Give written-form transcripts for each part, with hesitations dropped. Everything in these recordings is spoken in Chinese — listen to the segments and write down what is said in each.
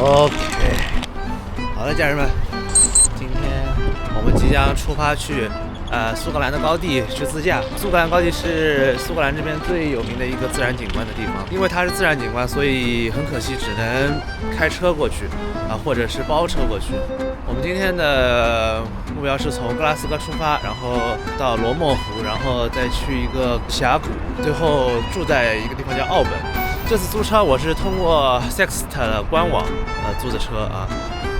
OK， 好的，家人们，今天我们即将出发去苏格兰的高地去自驾。苏格兰高地是苏格兰这边最有名的一个自然景观的地方，因为它是自然景观，所以很可惜只能开车过去或者是包车过去。我们今天的目标是从格拉斯哥出发，然后到罗莫湖，然后再去一个峡谷，最后住在一个地方叫奥本。这次租车我是通过 Sixt 的官网租的车啊。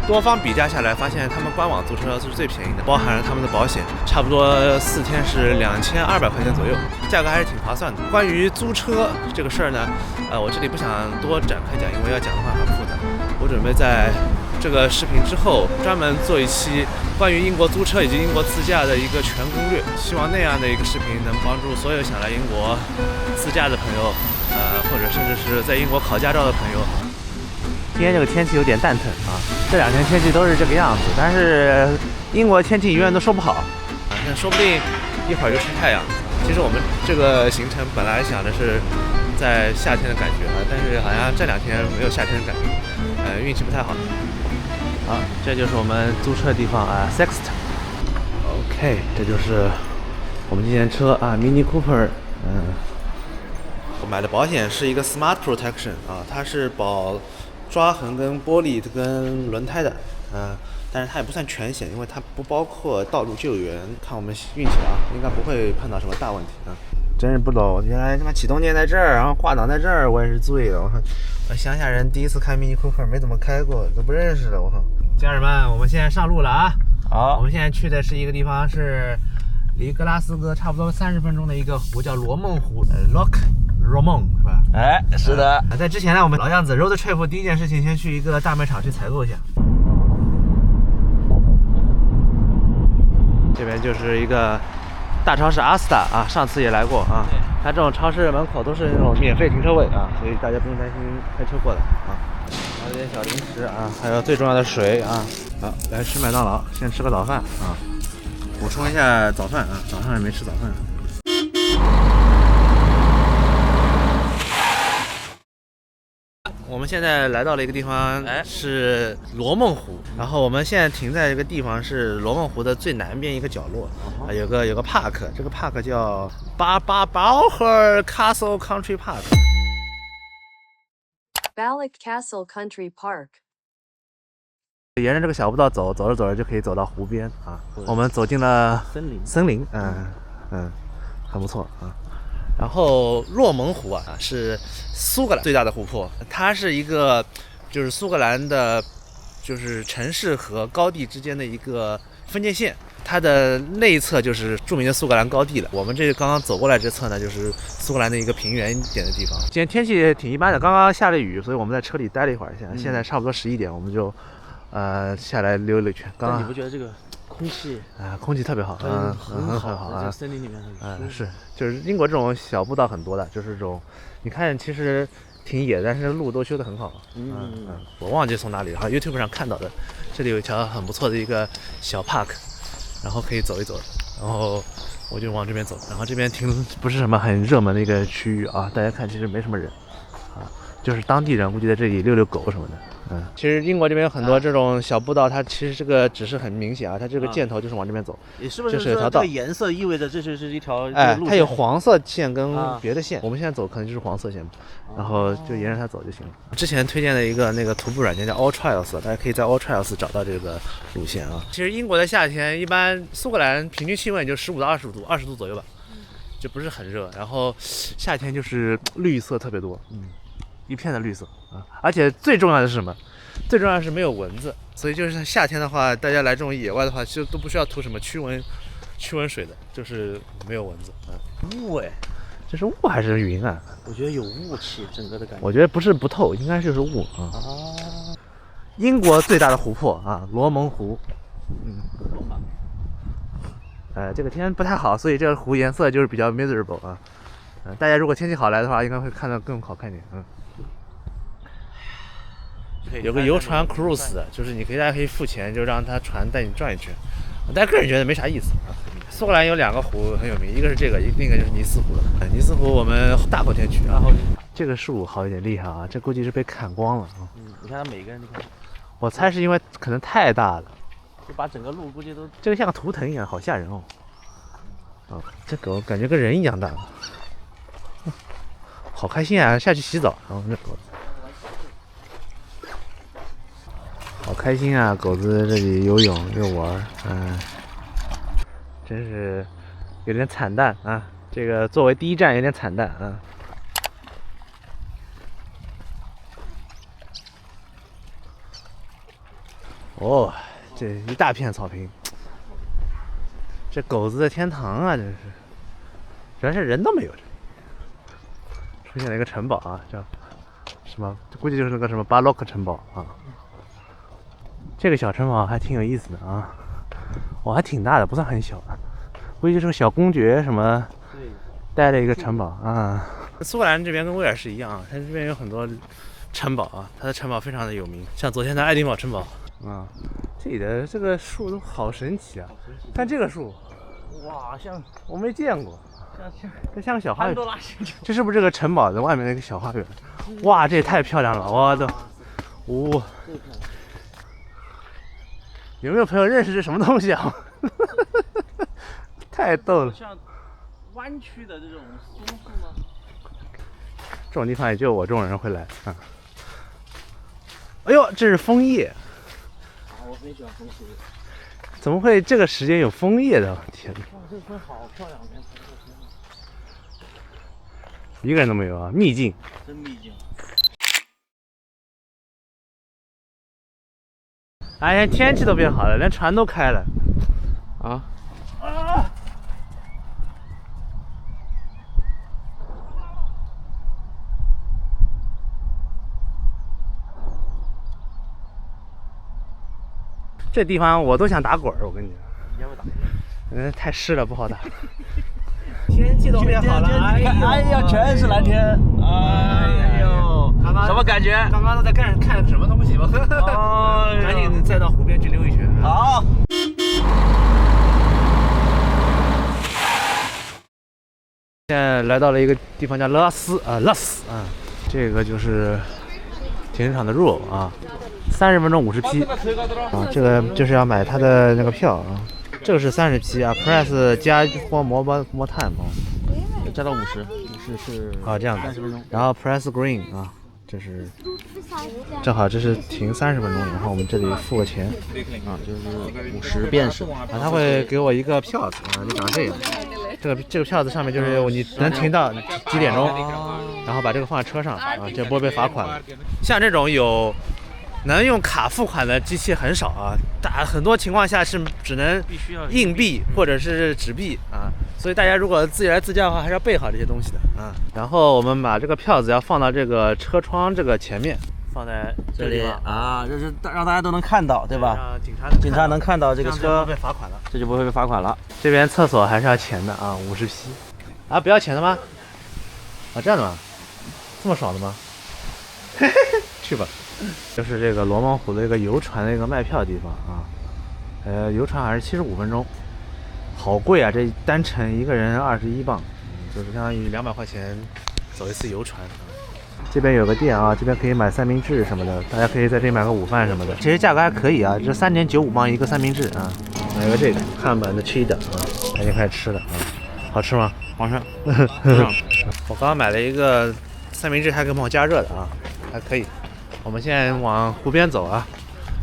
多方比价下来，发现他们官网租车是最便宜的，包含了他们的保险，差不多4天是2200块钱左右，价格还是挺划算的。关于租车这个事儿呢，我这里不想多展开讲，因为要讲的话很复杂。我准备在这个视频之后专门做一期关于英国租车以及英国自驾的一个全攻略，希望那样的一个视频能帮助所有想来英国自驾的朋友，或者甚至是在英国考驾照的朋友。今天这个天气有点蛋疼啊，这2天天气都是这个样子，但是英国天气永远都说不好那说不定一会儿就出太阳。其实我们这个行程本来想的是在夏天的感觉但是好像这2天没有夏天的感觉，运气不太好。好，这就是我们租车的地方Sixt。 OK， 这就是我们这辆车Mini Cooper。我买的保险是一个 Smart Protection 它是保抓痕跟玻璃跟轮胎的，但是它也不算全险，因为它不包括道路救援。看我们运气应该不会碰到什么大问题真是不懂，原来他妈启动键在这儿，然后挂档在这儿，我也是醉了。我乡下人第一次开 Mini Cooper， 没怎么开过，都不认识的。我靠，家人们，我们现在上路了啊！好，我们现在去的是一个地方，是离格拉斯哥差不多30分钟的一个湖，叫罗梦湖 ，Loch Lomond 是吧？哎，是的。在之前呢，我们老样子 road trip 第一件事情先去一个大卖场去采购一下。这边就是一个大超市阿斯达上次也来过它这种超市门口都是那种免费停车位所以大家不用担心开车过来还有点小零食还有最重要的水好，来吃麦当劳，先吃个早饭补充一下早饭早上也没吃早饭。我们现在来到了一个地方，是罗梦湖。然后我们现在停在这个地方是罗梦湖的最南边一个角落，有个 park， 这个 park 叫Balliol Castle Country Park。Balliol Castle Country Park。沿着这个小步道走着就可以走到湖边我们走进了森林，很不错然后洛蒙湖是苏格兰最大的湖泊，它是一个就是苏格兰的就是城市和高地之间的一个分界线，它的内侧就是著名的苏格兰高地了。我们这刚刚走过来这侧呢，就是苏格兰的一个平原一点的地方。今天天气挺一般的，刚刚下了雨，所以我们在车里待了一会儿，现在差不多11点，我们就下来溜了一圈。刚刚你不觉得这个空气特别好，很好在森林里面是，就是英国这种小步道很多的，就是这种，你看其实挺野，但是路都修得很好。我忘记从哪里YouTube 上看到的，这里有一条很不错的一个小 park， 然后可以走一走，然后我就往这边走，然后这边不是什么很热门的一个区域大家看其实没什么人就是当地人估计在这里遛遛狗什么的。其实英国这边有很多这种小步道，它其实这个只是很明显它这个箭头就是往这边走。你是不是说这个颜色意味着这就是一条路线？它有黄色线跟别的线，我们现在走可能就是黄色线，然后就沿着它走就行了。之前推荐的一个那个徒步软件叫 All Trails， 大家可以在 All Trails 找到这个路线其实英国的夏天一般苏格兰平均气温也就15到20度，20度左右吧，就不是很热。然后夏天就是绿色特别多，一片的绿色而且最重要的是什么？最重要的是没有蚊子，所以就是夏天的话，大家来这种野外的话，就都不需要涂什么驱蚊水的，就是没有蚊子。雾这是雾还是云我觉得有雾气，整个的感觉。我觉得不是不透，应该就是雾英国最大的湖泊罗蒙湖。这个天不太好，所以这个湖颜色就是比较 miserable 大家如果天气好来的话，应该会看到更好看一点。有个游船 cruise 的，就是大家可以付钱，就让他船带你转一圈。但个人觉得没啥意思苏格兰有2个湖很有名，一个是这个，另一个就是尼斯湖了。尼斯湖我们大后天去这个树好一点厉害啊，这估计是被砍光了啊。你看它每个人，你看，我猜是因为可能太大了，就把整个路估计都这个像个图腾一样，好吓人哦。啊，这狗感觉跟人一样大，好开心啊！下去洗澡，然后这狗好开心啊！狗子这里游泳又玩，真是有点惨淡啊。这个作为第一站有点惨淡啊。哦，这一大片草坪，这狗子的天堂啊，真是，主要是人都没有这里。出现了一个城堡啊，叫什么？估计就是那个什么巴洛克城堡啊。这个小城堡还挺有意思的啊，哦，还挺大的，不算很小的，估计就是个小公爵什么待的一个城堡啊。苏格兰这边跟威尔士一样啊，它这边有很多城堡啊，它的城堡非常的有名，像昨天的爱丁堡城堡。啊，这里的这个树都好神奇啊！看这个树，哇，像我没见过，像个小花园。这是不是这个城堡的外面那个小花园？哇，这也太漂亮了！我的，有没有朋友认识这什么东西啊？太逗了！像弯曲的这种松树吗？这种地方也就我这种人会来啊。哎呦，这是枫叶。我很喜欢枫树。怎么会这个时间有枫叶的？天哪！哇，这个风好漂亮！一个人都没有啊，秘境。真秘境。哎，天气都变好了，连船都开了。啊！这地方我都想打滚儿，我跟你讲。你要不打？太湿了，不好打。天气都变好了，哎呀，全是蓝天。哎呦，什么感觉？刚刚都在看什么东西吧？赶紧再到湖边去溜一圈。好。现在来到了一个地方叫拉斯啊，这个就是停车场的入口啊。30分钟50批啊，这个就是要买它的那个票啊，这个是30批啊 ，price 加或more time 啊，加到50是啊这样30分钟，然后 price green 啊，这是正好这是停30分钟，然后我们这里付个钱啊，就是50便士啊，他会给我一个票子啊，就长这样，这个票子上面就是你能停到几点钟，然后把这个放在车上啊，就不会被罚款了。像这种有能用卡付款的机器很少啊，很多情况下是只能硬币或者是纸币啊，所以大家如果自己来自驾的话，还是要备好这些东西的啊。然后我们把这个票子要放到这个车窗这个前面，放在这里啊，这是让大家都能看到，对吧？让警察能看到这个车，被罚款了，这就不会被罚款了。这边厕所还是要钱的啊，50批啊，不要钱的吗？啊，这样的吗？这么爽的吗？去吧。就是这个罗蒙湖的一个游船的一个卖票的地方啊，游船还是75分钟，好贵啊！这单程一个人21磅，就是相当于200块钱走一次游船。这边有个店啊，这边可以买三明治什么的，大家可以在这里买个午饭什么的，其实价格还可以啊，这3.95磅一个三明治啊。买个这个汉版的 cheddar 啊，赶紧开始吃了啊，好吃吗？好吃。我刚刚买了一个三明治，还可以帮我加热的啊，还可以。我们现在往湖边走啊，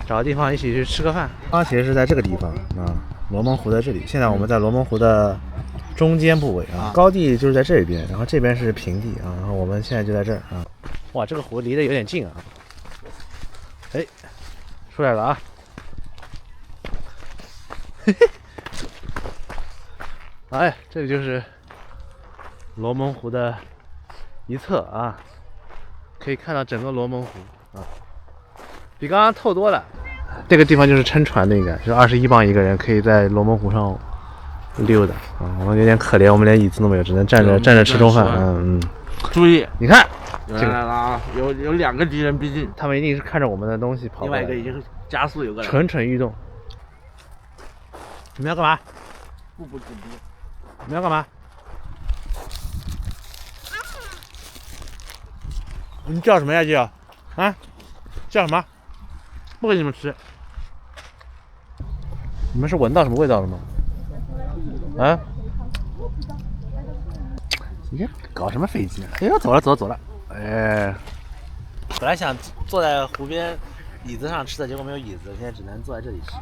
找个地方一起去吃个饭。刚其实是在这个地方啊，罗蒙湖在这里。现在我们在罗蒙湖的中间部位啊，高地就是在这边，然后这边是平地啊，然后我们现在就在这儿啊。哇，这个湖离得有点近啊。哎，出来了啊！嘿嘿，哎，这里就是罗蒙湖的一侧啊，可以看到整个罗蒙湖。啊，比刚刚透多了。这个地方就是撑船的，应该是21磅一个人，可以在罗蒙湖上溜达啊。我们有点可怜，我们连椅子都没有，只能站着吃中饭。注意，你看，来了啊，有2个敌人逼近，他们一定是看着我们的东西跑过来。另外一个已经是加速有个蠢蠢欲动。你们要干嘛？步步紧逼。你们要干嘛？你叫什么呀叫？啊？叫什么？不给你们吃。你们是闻到什么味道了吗？啊？你搞什么飞机呢？哎呦，走了。哎，本来想坐在湖边椅子上吃的，结果没有椅子，现在只能坐在这里吃。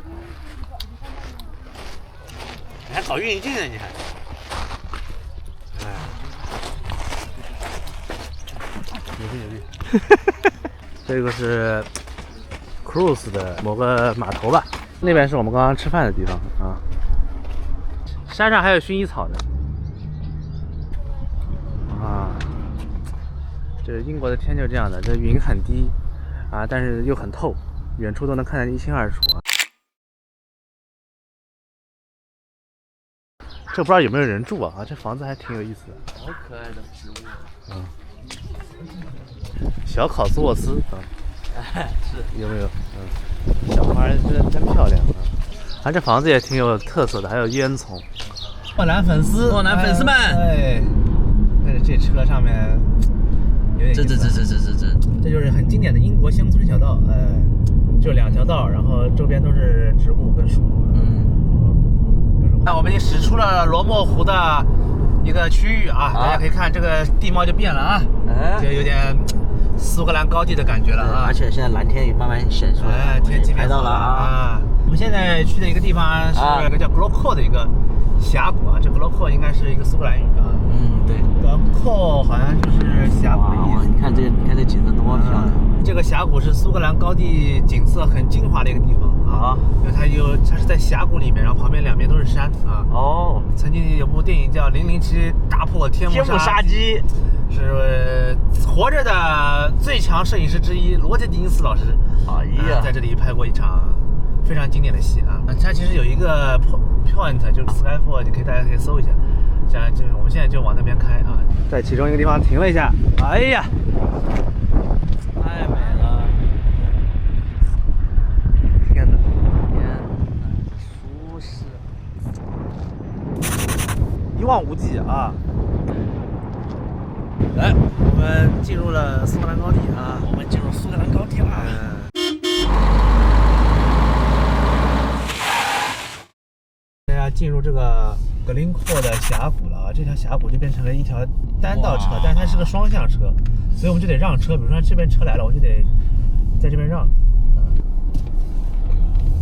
你还搞运镜呢？你还？哎，牛逼！这个是 cruise 的某个码头吧？那边是我们刚刚吃饭的地方啊。山上还有薰衣草呢。啊，这英国的天就是这样的，这云很低啊，但是又很透，远处都能看得一清二楚啊。这不知道有没有人住啊？这房子还挺有意思的，好可爱的植物。小考斯沃斯啊，是有没有？小花真漂亮啊！啊，这房子也挺有特色的，还有烟囱。莫兰粉丝们，哎，但是这车上面有点意思。这就是很经典的英国乡村小道，就2条道，然后周边都是植物跟树。那我们已经驶出了罗莫湖的一个区域啊，大家可以看这个地貌就变了啊，就有点苏格兰高地的感觉了啊。而且现在蓝天也慢慢显出来，天气拍到了啊。我们现在去的一个地方是一个叫格罗克的一个峡谷啊，这格罗克应该是一个苏格兰语啊。对，格罗克好像就是峡谷的意思。你看这景色多漂亮！这个峡谷是苏格兰高地景色很精华的一个地方啊，因为它是在峡谷里面，然后旁边2边都是山啊。曾经有部电影叫《007大破天幕杀机》，是活着的最强摄影师之一罗杰·狄金斯老师，在这里拍过一场非常经典的戏啊。它其实有一个 point 就是 Skyfall， 大家可以搜一下。就是我们现在就往那边开啊，在其中一个地方停了一下，哎呀，太美了！天哪，舒适，一望无际啊！来，我们进入了苏格兰高地啊！我们进入苏格兰高地了。大家进入这个格林阔的峡谷了啊！这条峡谷就变成了一条单道车，但是它是个双向车，所以我们就得让车。比如说这边车来了，我就得在这边让，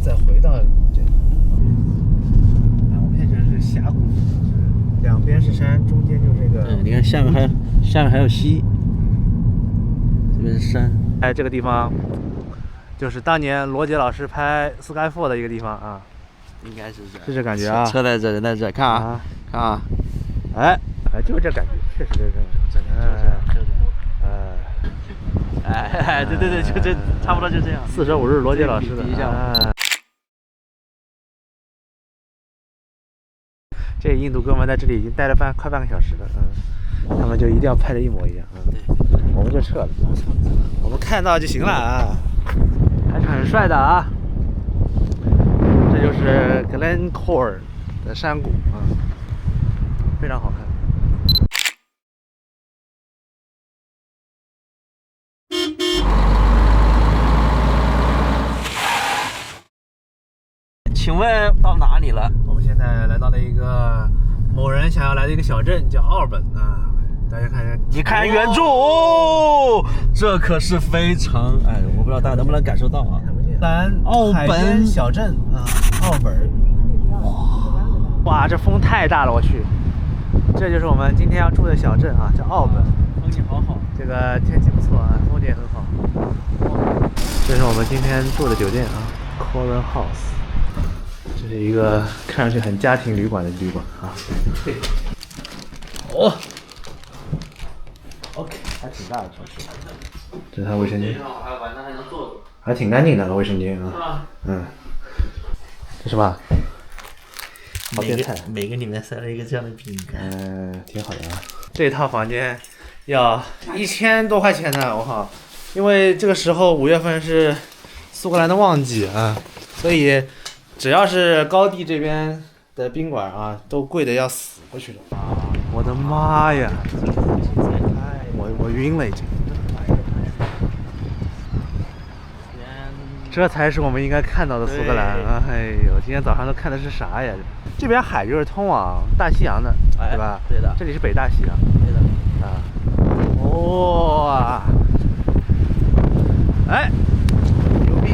再回到这个。我们现在是峡谷，2边是山，中间就是这个。你看下面还有溪，这边是山。哎，这个地方就是当年罗杰老师拍《Skyfall》的一个地方啊。应该是这，是这感觉啊！车在这，人在这，看啊，哎，就是这感觉，确实就是这种，对，就这，差不多就这样。45日罗杰老师的，这印度哥们在这里已经待了快半个小时了，他们就一定要拍的一模一样，我们就撤了，我们看到就行了啊，还是很帅的啊。这就是 Glencore 的山谷啊，非常好看。请问到哪里了？我们现在来到了一个某人想要来的一个小镇，叫奥尔本啊。大家看，你看远处，这可是非常我不知道大家能不能感受到啊。奥本小镇啊，奥本。哇，这风太大了，我去！这就是我们今天要住的小镇啊，叫奥本。风景好好，这个天气不错啊，风景也很好。这是我们今天住的酒店啊 ，Coral House。这是一个看上去很家庭旅馆的旅馆啊。OK， 还挺大的床室。这是它卫生间。晚上还能坐坐。还挺干净的卫生间啊。是吧？这是吧？好变态！每个里面塞了一个这样的饼干。挺好的啊。这套房间要1000多块钱呢，我靠！因为这个时候5月份是苏格兰的旺季啊，所以只要是高地这边的宾馆啊，都贵的要死过去了。我的妈呀！我晕了已经。这才是我们应该看到的苏格兰啊！哎呦，今天早上都看的是啥呀？这边海就是通往大西洋的，对吧？对的，这里是北大西洋。对的。啊，哇！哎，牛逼！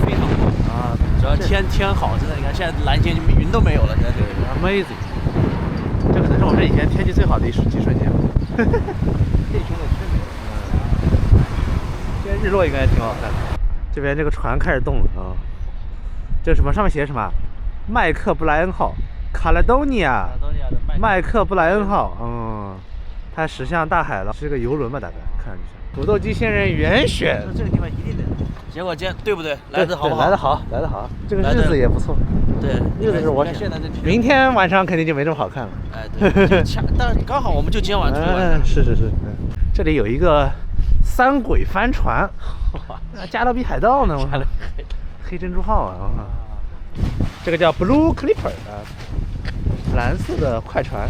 非常好啊！主要天好，真的，你看现在蓝天云都没有了，现在这个 amazing。这可能是我们这几天天气最好的几瞬间。可以说的真的。今天日落应该挺好看的。这边这个船开始动了啊！这什么？上面写什么？麦克布莱恩号 ，Caledonia， 麦克布莱恩号。它驶向大海了，是个游轮吧？大概看上去。土豆鸡仙人严选，这个地方一定得。结果今天对不对？来的好不好？来的好，来的好。这个日子也不错。对，日子是我选的。明天晚上肯定就没这么好看了。哎，对，但刚好我们就今天晚上出去玩。是。这里有一个三轨帆船，加勒比海盗呢，黑珍珠号啊。这个叫 Blue Clipper 啊，蓝色的快船。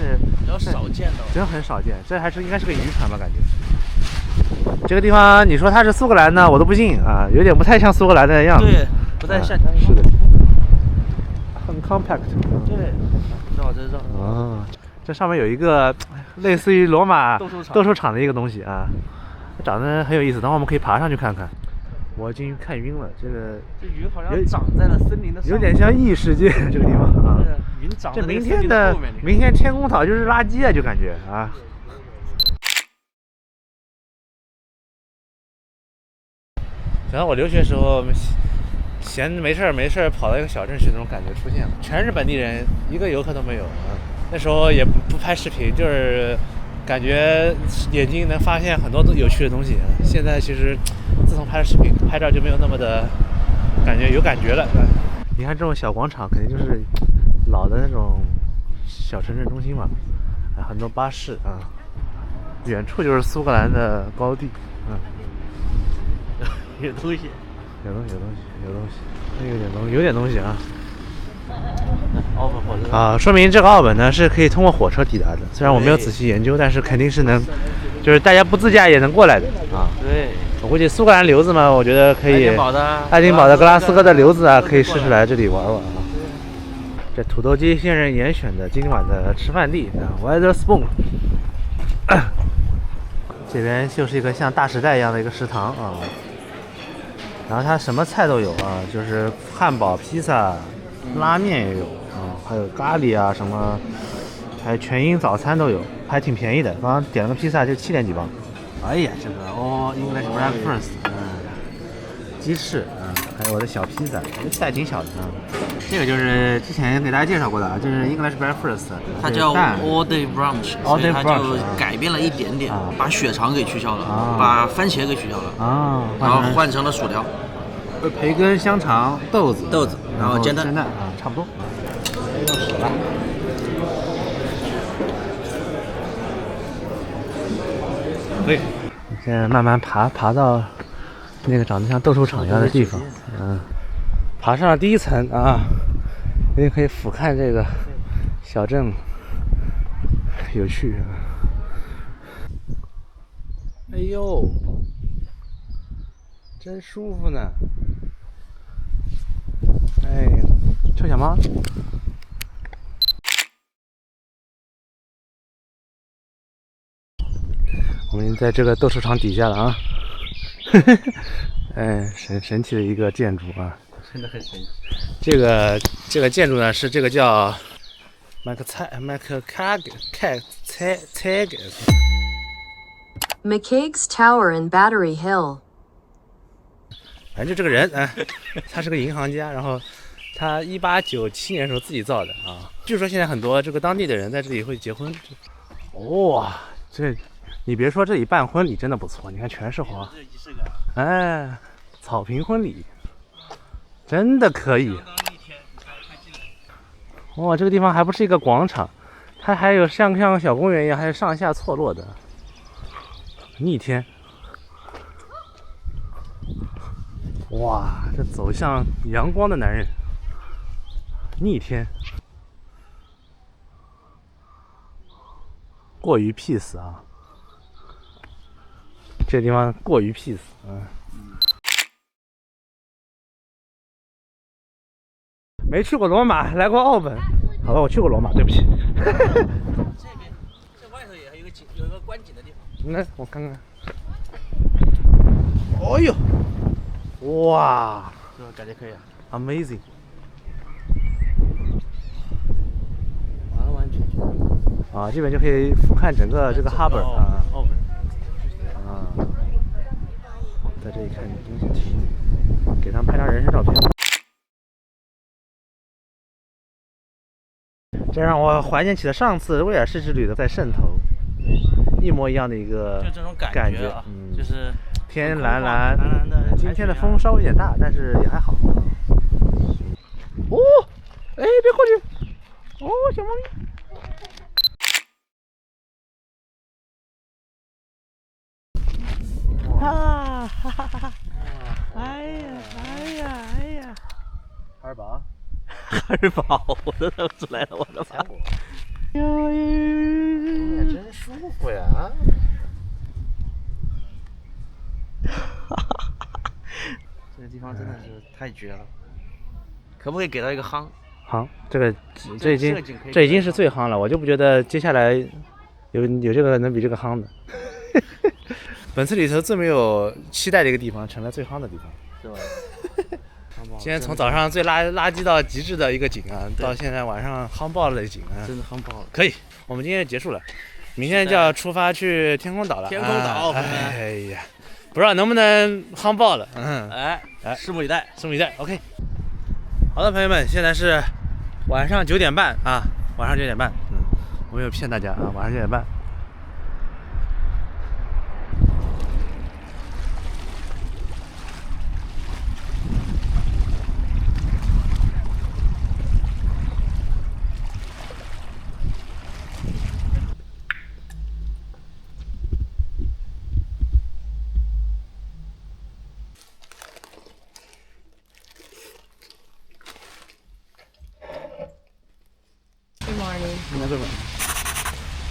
是比较少见的，真很少见。这还是应该是个渔船吧？感觉。这个地方你说它是苏格兰呢，我都不信啊，有点不太像苏格兰的样子。对，不太像。是的。很 compact。对，绕这绕。哦，这上面有一个类似于罗马斗兽场的一个东西啊，长得很有意思。等会我们可以爬上去看看。我已经看晕了，这云好像长在了森林的上面，有点像异世界这个地方啊。云长这明天天空岛就是垃圾啊，就感觉啊。想到我留学时候闲没事儿跑到一个小镇去那种感觉出现了，全是本地人，一个游客都没有啊。那时候也不拍视频，就是感觉眼睛能发现很多有趣的东西。现在其实自从拍了视频，拍照就没有那么的感觉有感觉了。你看这种小广场，肯定就是老的那种小城镇中心嘛，很多巴士啊，远处就是苏格兰的高地。有东西，有点东西啊。澳门火车啊，说明这个澳门呢是可以通过火车抵达的。虽然我没有仔细研究，但是肯定是能，就是大家不自驾也能过来的啊。对，我估计苏格兰留子嘛，我觉得可以。爱丁堡的、格拉斯哥的留子啊，可以试试来这里玩玩啊。这土豆鸡仙人严选的今晚的吃饭地啊 ，Wetherspoon。这边就是一个像大时代一样的一个食堂啊。然后它什么菜都有啊，就是汉堡、披萨、拉面也有啊，还有咖喱啊什么，还有全英早餐都有，还挺便宜的。刚刚点了个披萨就7点几磅。哎呀，这个English breakfast，鸡翅还有我的小披萨，这菜挺小的啊。这个就是之前给大家介绍过的啊，就是 English breakfast，它叫 all day brunch， all day brunch， 它就改变了一点点，把血肠给取消了，把番茄给取消了啊，然后换成了薯条。培根、香肠、豆子，然后煎蛋啊，差不多。用手了。对，现在慢慢爬到那个长得像斗兽场一样的地方，爬上了第1层啊，因为可以俯瞰这个小镇，有趣。哎呦，真舒服呢。哎呀，臭小猫。我们在这个斗兽场底下了啊。哎，神奇的一个建筑啊，真的很神奇。这个建筑呢是这个叫McCaig's Tower in Battery Hill。反正就这个人，他是个银行家，然后他1897年的时候自己造的啊。据说现在很多这个当地的人在这里会结婚。哇，这你别说，这里办婚礼真的不错，你看全是花，哎，草坪婚礼真的可以。哇，这个地方还不是一个广场，它还有像小公园一样，还是上下错落的，逆天。哇，这走向阳光的男人，逆天，过于 peace 啊！这地方过于 peace， 没去过罗马，来过奥本。好吧，我去过罗马，对不起。这边这外头也有一个观景的地方。那我看看。哦呦，哇，是吧？感觉可以啊。 Amazing， 完完全全啊，这边就可以俯瞰整个这个 harbor 啊。奥本。啊，在这里看东西情侣，给他们拍张人生照片。这让我怀念起了上次威尔士之旅的在汕头，一模一样的一个就这种感感觉啊，就是天蓝蓝，蓝蓝的。今天的风稍微有点大，但是也还好。哦，哎，别过去！哦，小猫咪。啊哈哈哈！哎呀，哎呀，哎呀！哈尔堡，哈尔堡，我都认不出来了，我的妈！哎呀，真舒服呀！这个地方真的是太绝了，可不可以给到一个夯？夯，这已设计经是最夯了，我就不觉得接下来有这个能比这个夯的。本次里头最没有期待的一个地方，成了最夯的地方，是吧？今天从早上最垃圾到极致的一个景啊，到现在晚上夯爆了的景啊，真的夯爆了。可以，我们今天就结束了，明天就要出发去天空岛了。天空岛，哎呀，不知道能不能夯爆了。哎，拭目以待，拭目以待。OK， 好的，朋友们，现在是晚上9点半啊，晚上9点半，我没有骗大家啊，晚上9点半。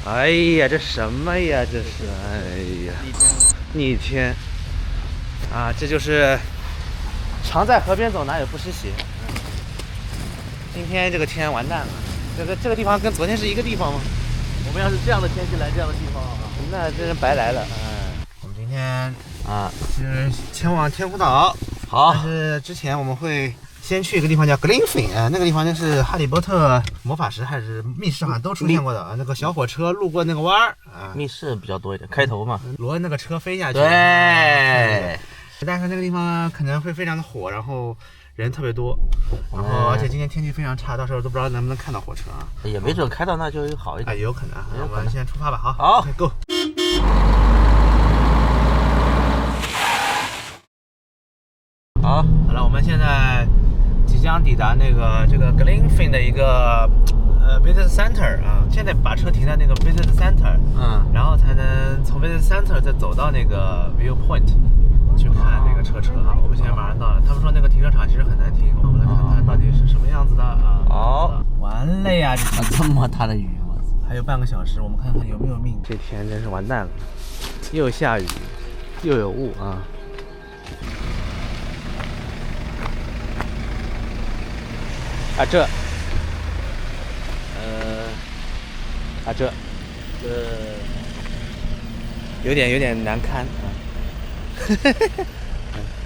哎呀，这什么呀？这是，哎呀，逆天啊！这就是常在河边走，哪有不湿鞋。今天这个天完蛋了，这个地方跟昨天是一个地方吗？我们要是这样的天气来这样的地方，那真是白来了。我们今天是前往天空岛，好，但是之前我们会先去一个地方叫 Glenfin， 那个地方就是哈利波特魔法石还是密室好像都出现过的，那个小火车路过那个弯儿啊，密室比较多一点，开头嘛，罗恩那个车飞下去，对，但是那个地方可能会非常的火，然后人特别多，然后而且今天天气非常差，到时候都不知道能不能看到火车啊，也没准开到那就好一点，也有可能，我们现在出发吧，好 ，Go。好了，我们现在即将抵达这个 Glenfin 的一个business center 啊，现在把车停在那个 business center， 然后才能从 business center 再走到那个 viewpoint 去看那个车啊。我们现在马上到了，他们说那个停车场其实很难停，我们来看看到底是什么样子的啊。好，完了呀，这么大的雨，我操！还有半个小时，我们看看有没有命。这天真是完蛋了，又下雨，又有雾啊。这有点难堪啊。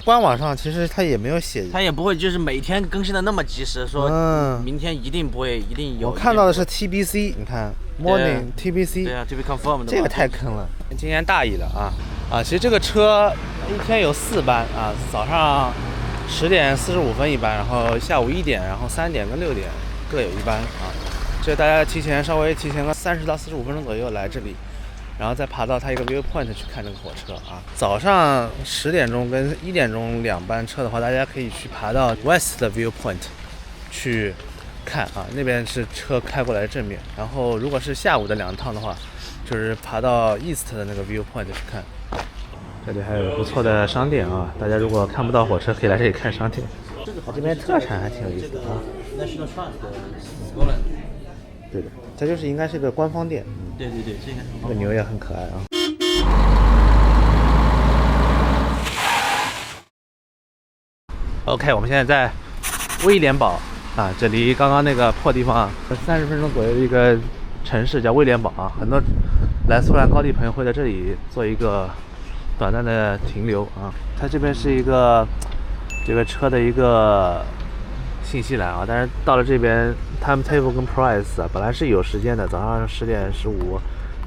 官网上其实它也没有写，它也不会就是每天更新的那么及时，说明天一定有。我看到的是 TBC， 你看 Morning TBC， 对啊 ，To be confirmed， 这个太坑了。今年大意了啊！其实这个车一天有4班啊，早上10点45分一班，然后下午1点，然后3点跟6点各有一班啊。这大家稍微提前个30到45分钟左右来这里，然后再爬到它一个 viewpoint 去看这个火车啊。早上10点钟跟1点钟2班车的话，大家可以去爬到 West 的 viewpoint 去看啊，那边是车开过来的正面。然后如果是下午的2趟的话，就是爬到 East 的那个 viewpoint 去看。这里还有不错的商店啊，大家如果看不到火车，可以来这里看商店。这边特产还挺有意思的啊。National Trust 的 Scotland。对的，这就是应该是个官方店。对，这个这个牛也很可爱啊。OK， 我们现在在威廉堡啊，这离刚刚那个破地方30分钟左右的一个城市叫威廉堡啊，很多来苏格兰高地朋友会在这里做一个短暂的停留啊。它这边是一个这个车的一个信息栏啊，但是到了这边 timetable 跟 price 啊，本来是有时间的，早上10点15、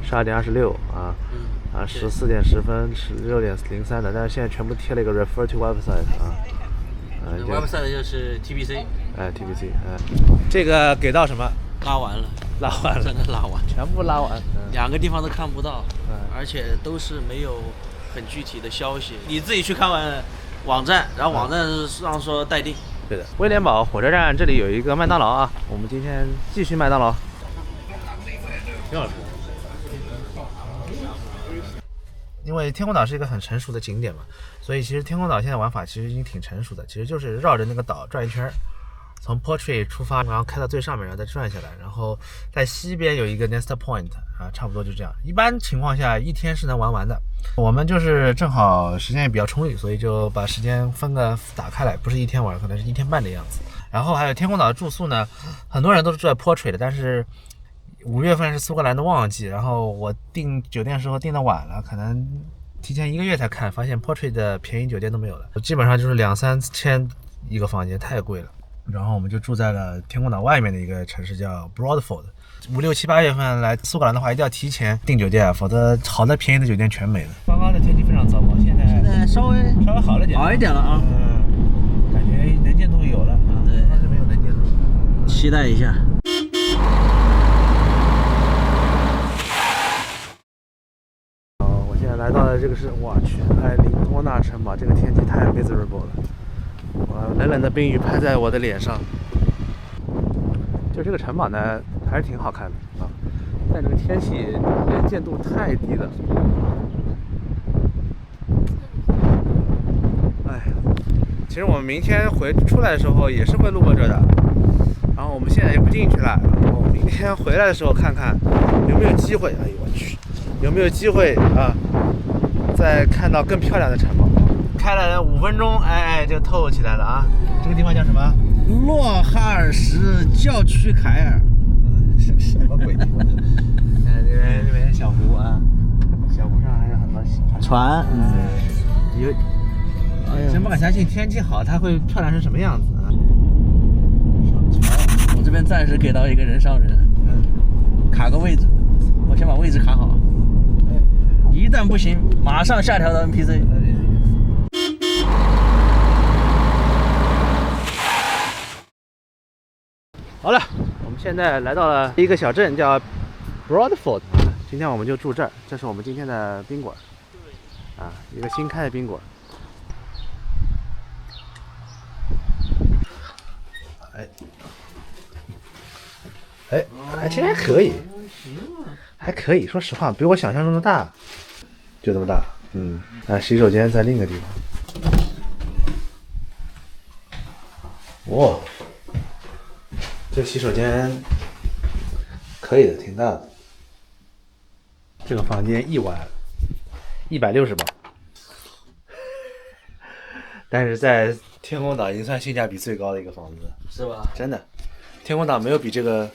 12点26啊。14点10分、16点03的，但是现在全部贴了一个 refer to website 啊。website 就是 TBC， TBC， 这个给到什么？拉完了，真的拉完，全部拉完，2个地方都看不到，而且都是没有很具体的消息，你自己去看完网站，然后网站上说待定。对的，威廉堡火车站这里有一个麦当劳啊，我们今天继续麦当劳，挺好吃。因为天空岛是一个很成熟的景点嘛，所以其实天空岛现在玩法其实已经挺成熟的，其实就是绕着那个岛转一圈，从 Portrait 出发，然后开到最上面，然后再转下来，然后在西边有一个 Nest Point 啊，差不多就这样。一般情况下一天是能玩完的，我们就是正好时间也比较充裕，所以就把时间打开来，不是一天玩，可能是1天半的样子。然后还有天空岛的住宿呢，很多人都是住在 Portrait 的，但是5月份是苏格兰的旺季，然后我订酒店的时候订的晚了，可能提前1个月才看，发现 Portrait 的便宜酒店都没有了，基本上就是2-3千一个房间，太贵了。然后我们就住在了天空岛外面的一个城市叫 Broadford。5、6、7、8月份来苏格兰的话，一定要提前订酒店，否则好的便宜的酒店全没了。刚刚的天气非常糟糕，现在稍微好了点，好一点了啊，感觉能见度有了啊，对，但是没有能见度，期待一下。来到了这个是，我去，埃林多纳城堡，这个天气太 miserable 了，冷冷的冰雨拍在我的脸上。就这个城堡呢，还是挺好看的啊，但这个天气能见度太低了。哎，其实我们明天出来的时候也是会路过这的，然后我们现在就不进去了，然后明天回来的时候看看有没有机会。哎呦我去！有没有机会啊？再看到更漂亮的城堡？开了5分钟，哎，就透起来了啊！这个地方叫什么？洛哈尔什教区凯尔。什么鬼地方？看这边小湖啊，小湖上还有很多船。有，真不敢相信天气好它会漂亮成什么样子啊！我这边暂时给到一个人上人，卡个位置，我先把位置卡好。一旦不行，马上下调到 NPC。好了，我们现在来到了一个小镇，叫 Broadford。今天我们就住这儿，这是我们今天的宾馆。啊，一个新开的宾馆。其实还可以。还可以，说实话，比我想象中的大，就这么大。洗手间在另一个地方。哇，这洗手间可以的，挺大的。这个房间1晚160镑，但是在天空岛已经算性价比最高的一个房子，是吧？真的，天空岛没有比这个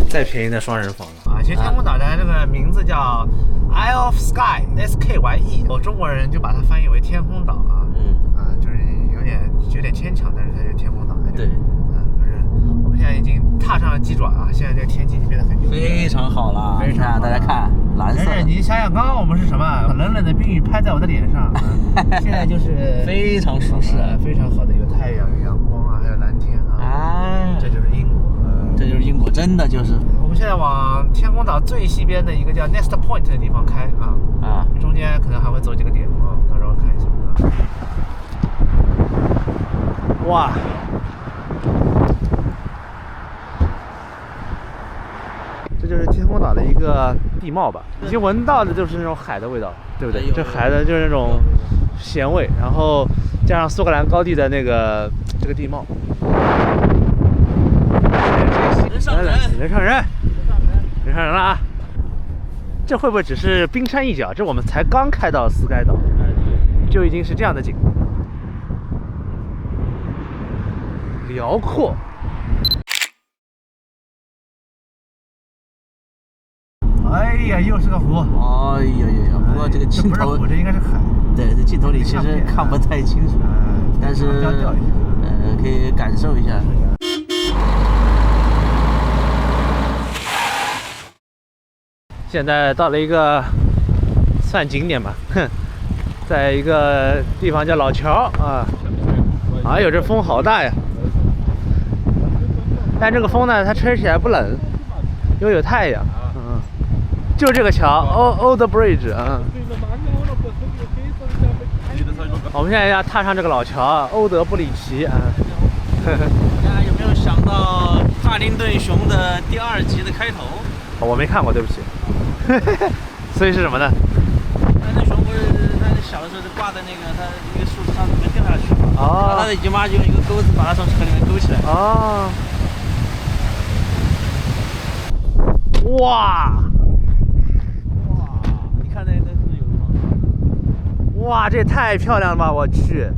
再便宜的双人房了啊！其实天空岛的这个名字叫 Isle of Skye，SKYE， 中国人就把它翻译为天空岛啊。就是有点牵强，但是它是天空岛。对，反正我们现在已经踏上了鸡爪啊！现在这个天气已经变得很牛，非常好了。非常好，大家看，蓝色。你想想，刚刚我们是什么？冷冷的冰雨拍在我的脸上，现在就是非常舒适，非常好的有太阳、有阳光啊，还有蓝天啊。这就是英国，这就是英国，真的就是。我们现在往天空岛最西边的一个叫 Nest Point 的地方开啊，中间可能还会走几个点啊，到时候看一下啊。哇，这就是天空岛的一个地貌吧，已经闻到的就是那种海的味道，对不对？这海的就是那种咸味，然后加上苏格兰高地的这个地貌。人上人了啊！这会不会只是冰山一角？这我们才刚开到斯盖岛，就已经是这样的景。辽阔。哎呀，又是个湖。哎呀呀！不过这个镜头，这应该是海。对，这镜头里其实看不太清楚，但是可以感受一下。现在到了一个算景点吧，在一个地方叫老桥啊。哎呦，这风好大呀！但这个风呢，它吹起来不冷，因为有太阳。就这个桥 ，Old Bridge 啊。我们现在要踏上这个老桥，欧德布里奇啊。大家有没有想到《帕丁顿熊》的第2集的开头？我没看过，对不起。所以是什么呢？帕丁顿熊不是他小的时候就挂在那个他一个树枝上面掉下去嘛？哦。他的姨妈就用一个钩子把他从河里面勾起来。哦。哇！你看那是有什么？哇，这也太漂亮了吧！我去。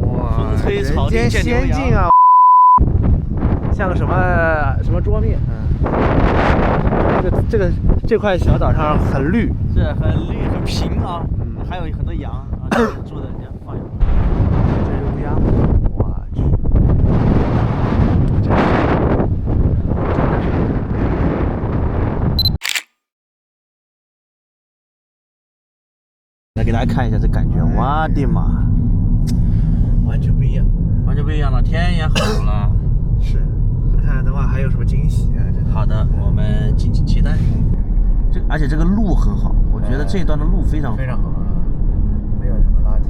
哇，风吹草低人间见牛羊仙境啊！像个什么桌面？这块小岛上很绿，是很绿很平啊，还有很多羊啊，这边住的人家放羊。这是乌鸦，我去，来给大家看一下这感觉，我的妈，完全不一样，完全不一样了，天也好了。是，看的话还有什么惊喜啊？好的，我们敬请期待。而且这个路很好，我觉得这一段的路非常好，没有什么垃圾，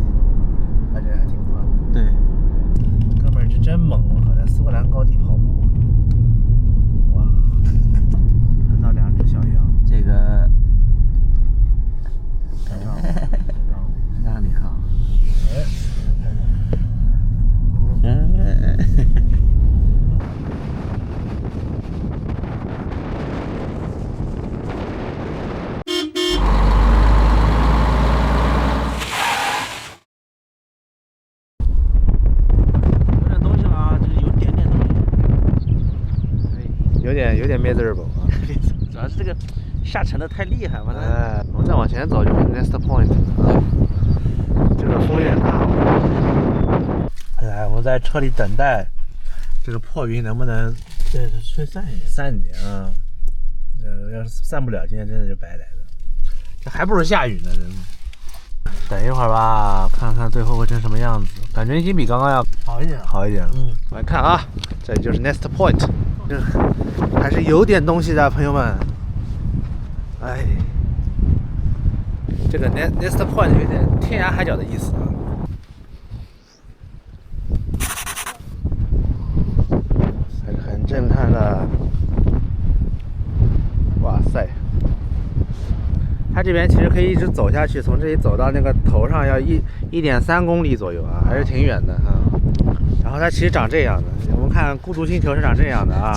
而且还挺宽。对，哥们儿是真猛！我靠，在苏格兰高地跑步，哇，看到2只小羊，这个让你好。有点 miserable 啊，主要是这个下沉的太厉害了。我们再往前走就是 Nest Point 啊，这个风有点大。来，我们在车里等待这个破云能不能吹散一点，散一点啊。要是散不了，今天真的就白来的。这还不如下雨呢，真的。等一会儿吧，看看最后会成什么样子。感觉已经比刚刚要好一点了。来看啊，这里就是 Nest Point， 这还是有点东西的，朋友们。哎，这个 Nest Point 有点天涯海角的意思啊。还是很震撼的。哇塞！它这边其实可以一直走下去，从这里走到那个头上要1.3公里左右啊，还是挺远的啊。然后它其实长这样的，我们看孤独星球是长这样的啊，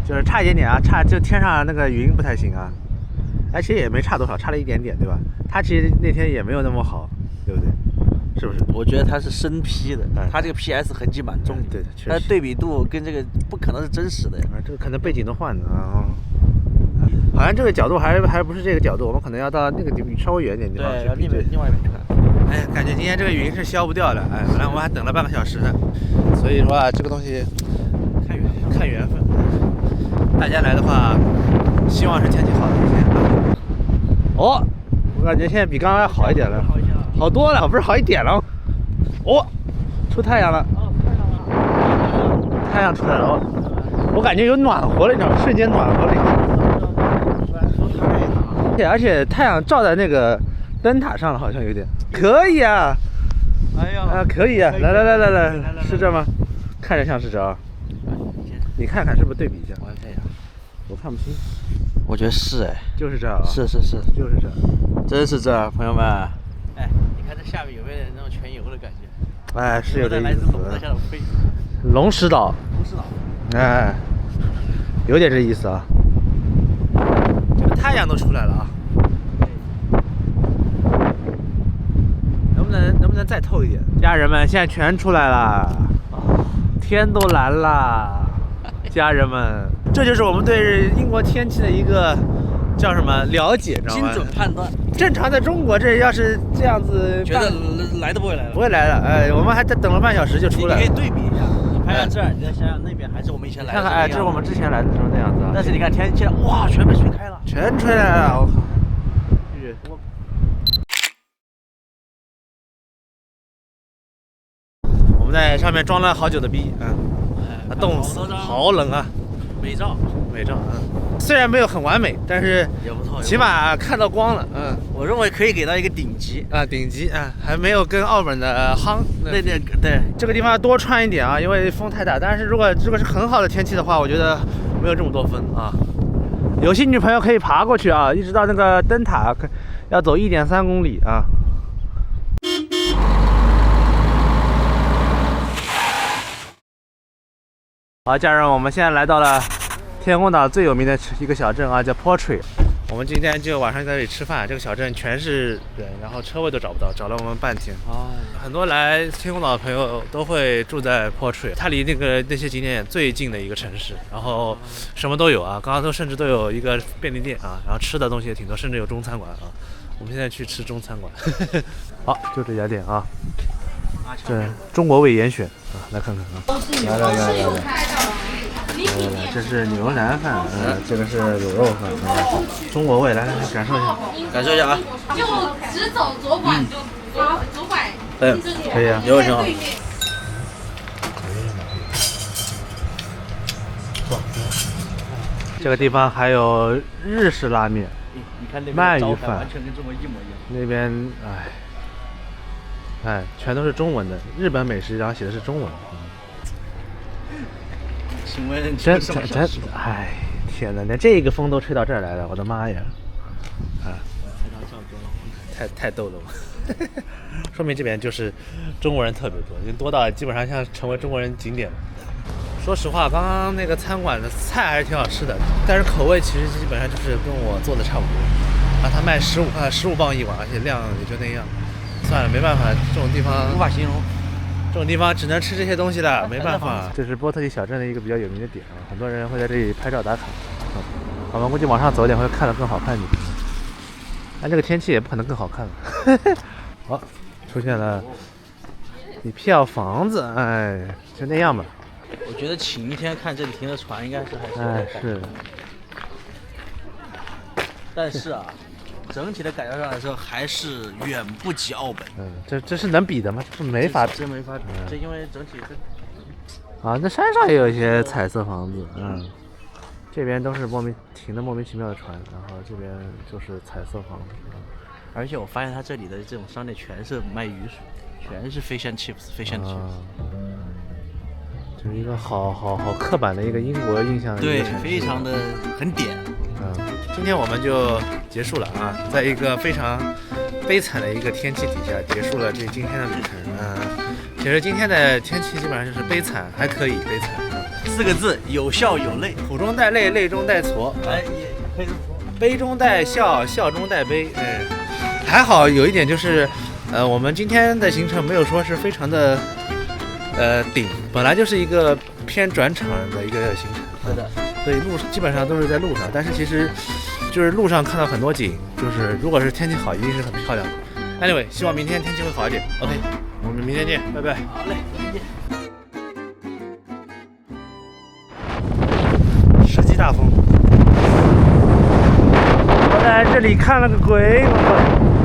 就是差一点啊，就天上那个云不太行啊。哎，其实也没差多少，差了一点点，对吧？它其实那天也没有那么好，对不对？是不是？我觉得它是生 P 的，它这个 PS 痕迹蛮重的，对，确实。它对比度跟这个不可能是真实的呀。这个可能背景都换的啊。好像这个角度还不是这个角度，我们可能要到那个地稍微远一点地方去。对，另外一边去看。哎，感觉今天这个云是消不掉的。哎，本来我们还等了半个小时呢。所以说啊，这个东西看缘分。大家来的话，希望是天气好的一天啊。哦，我感觉现在比刚刚要好一点了，好多了，不是好一点了。哦，出太阳了。太阳出来了，我感觉有暖和了，你知道吗？瞬间暖和了一下。而且太阳照在那个灯塔上了，好像有点可以啊。哎呀，可以啊！来，是这吗？看着像是这啊。你看看是不是对比一下？我看一下，我看不清。我觉得是哎，就是这啊。是，就是这，真是这，朋友们。哎，你看这下面有没有那种全油的感觉？哎，是有点意思。来自龙在下头飞。龙石岛。哎，有点这意思啊。这个太阳都出来了啊。能不能再透一点？家人们，现在全出来了，天都蓝了。家人们，这就是我们对英国天气的一个叫什么了解，知道吗？精准判断。正常在中国，这要是这样子，觉得来都不会来了。不会来了。哎，我们还等了半小时就出来了。你可以对比一下，你拍看这儿，你再想想那边，还是我们以前来的。看看，哎，这是我们之前来的时候那样子啊。但是你看天，现在哇，全被吹开了，全吹来了，我靠！我们在上面装了好久的逼，冻死，好冷啊！美照，虽然没有很完美，但是也不错，起码看到光了，我认为可以给到一个顶级啊，顶级啊，还没有跟澳门的夯。对，这个地方多穿一点啊，因为风太大。但是如果是很好的天气的话，我觉得没有这么多风啊。有兴趣朋友可以爬过去啊，一直到那个灯塔，要走1.3公里啊。好，家人，我们现在来到了天空岛最有名的一个小镇啊，叫 Portray。我们今天就晚上在这里吃饭，这个小镇全是人，然后车位都找不到，找了我们半天。很多来天空岛的朋友都会住在 Portray， 它离那些景点最近的一个城市，然后什么都有啊，刚刚甚至都有一个便利店啊，然后吃的东西也挺多，甚至有中餐馆啊。我们现在去吃中餐馆。好，就这家店啊。这中国味严选啊，来看看啊！来，这是牛腩饭，这个是卤肉饭，中国味，来感受一下，啊！就直走左拐就左拐。可以啊，牛肉挺好。这个地方还有日式拉面，你看那边鳗鱼饭，完全跟中国一模一样。那边哎，全都是中文的，日本美食，然后写的是中文。请问真，哎，天哪，连这个风都吹到这儿来了，我的妈呀！太逗了我。说明这边就是中国人特别多，已经多到基本上像成为中国人景点了。说实话，刚刚那个餐馆的菜还是挺好吃的，但是口味其实基本上就是跟我做的差不多。啊，他卖15磅一碗，而且量也就那样。算了，没办法，这种地方无法形容，这种地方只能吃这些东西了，没办法。这是波特利小镇的一个比较有名的点啊，很多人会在这里拍照打卡。我们估计往上走一点会看得更好看一点，但这个天气也不可能更好看了。好，出现了一票房子，哎，就那样吧。我觉得晴天看这里停的船应该是还是是，但是啊。整体的改造上来说，还是远不及澳本。这是能比的吗？这没法比，真没法比。这因为整体啊，那山上也有一些彩色房子，这边都是停的莫名其妙的船，然后这边就是彩色房子。而且我发现它这里的这种商店全是卖鱼水，全是 fish and chips，fish and chips。就是一个好刻板的一个英国印象的一个城市，对，非常的很点。今天我们就结束了啊，在一个非常悲惨的一个天气底下结束了今天的旅程。其实今天的天气基本上就是悲惨，还可以悲惨。4个字，有笑有泪，苦中带泪，泪中带矬。哎，也可以这么说。悲中带笑，笑中带悲。还好有一点就是，我们今天的行程没有说是非常的顶，本来就是一个偏转场的一个行程。是的。所以基本上都是在路上，但是其实就是路上看到很多景，就是如果是天气好，一定是很漂亮的。Anyway， 希望明天天气会好一点。OK， 我们明天见，拜拜。好嘞，明天见。世纪大风，我在这里看了个鬼，我靠！